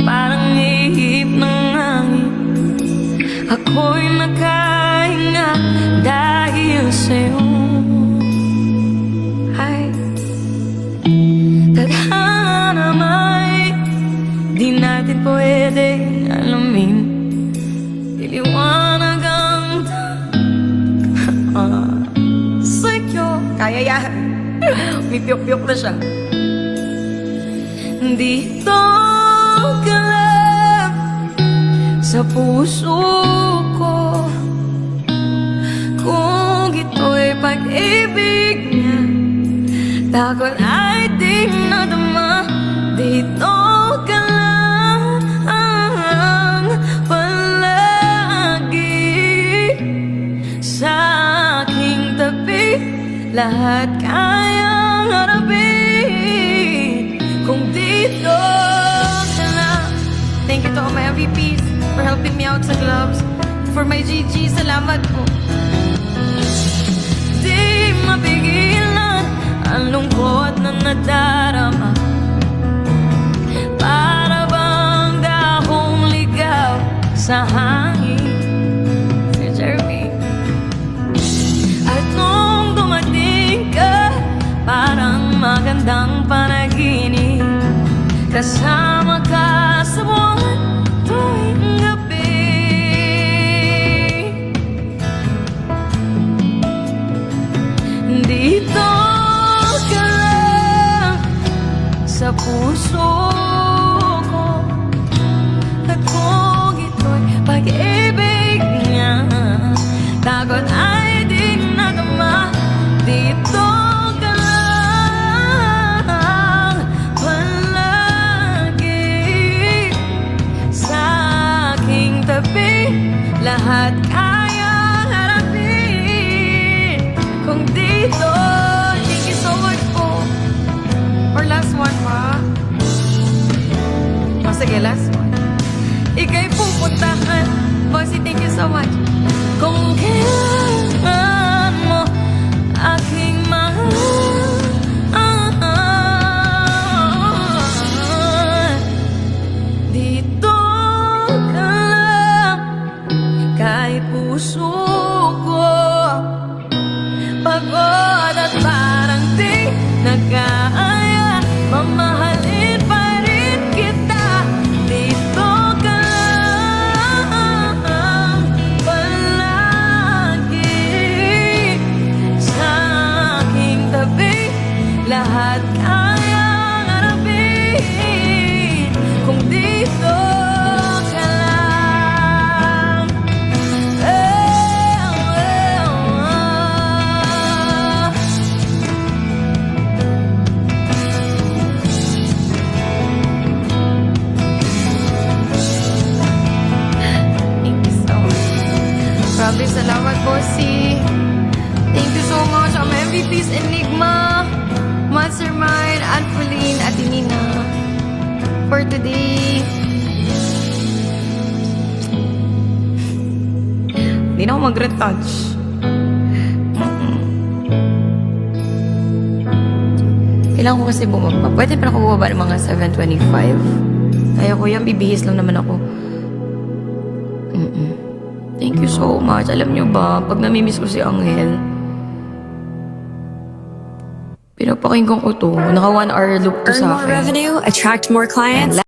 parang ihip ng hangin. Ako'y nakahinga dahil sa'yo. Ay, tadhana may di natin pwedeng alamin. Iliwanag ang sa'yo. Kaya yan. May piyok-piyok na siya. Dito ka lang sa puso ko. Kung ito'y pag-ibig niya, takot ay di nadama. Dito ka lang palagi sa aking tabi. Lahat kayang harapin kung dito ka lang. Thank you to all my MVPs for helping me out sa gloves. For my GG, salamat po. Di mapigilan ang lungkot na nadarama. Para bang dahong ligaw sa hangin. Si Jeremy. At nung dumating ka, parang magandang panaginip. Kasama ka sa buwan tuwing gabi. Dito ka lang sa puso ko. At kung ito'y pag-ibig niya, takot ay di nadama. Dito ka lang palagi sa aking tabi. Lahat kayang harapin kung dito. Thank you so much po. Or last one pa. Oh, sige, last one. Ika'y pupuntahan. Bossy, thank you so much. Kung kailangan mo aking mahal, dito ka lang. Kahit puso ko pagod at parang di nagkaya, mamahalin pa rin kita. Dito ka lang palagi sa aking tabi. Lahat kayang harapin kung dito ka lang. Thank you so much. Grabe, salamat, Bossy. Thank you so much. Ang MVPs, Enigma, Mastermind, Anfuline, at Nina for today. Hindi na ako mag-retouch. Kailangan ko kasi bumaba. Pwede pa ako bumaba ng mga 7:25. Kaya ko yan, bibihis lang naman ako. Thank you so much. Alam nyo ba, pag namimiss ko si Angel, pinapakinggan ko to. Naka 1 hour loop to Earn sa more akin. revenue, attract more clients,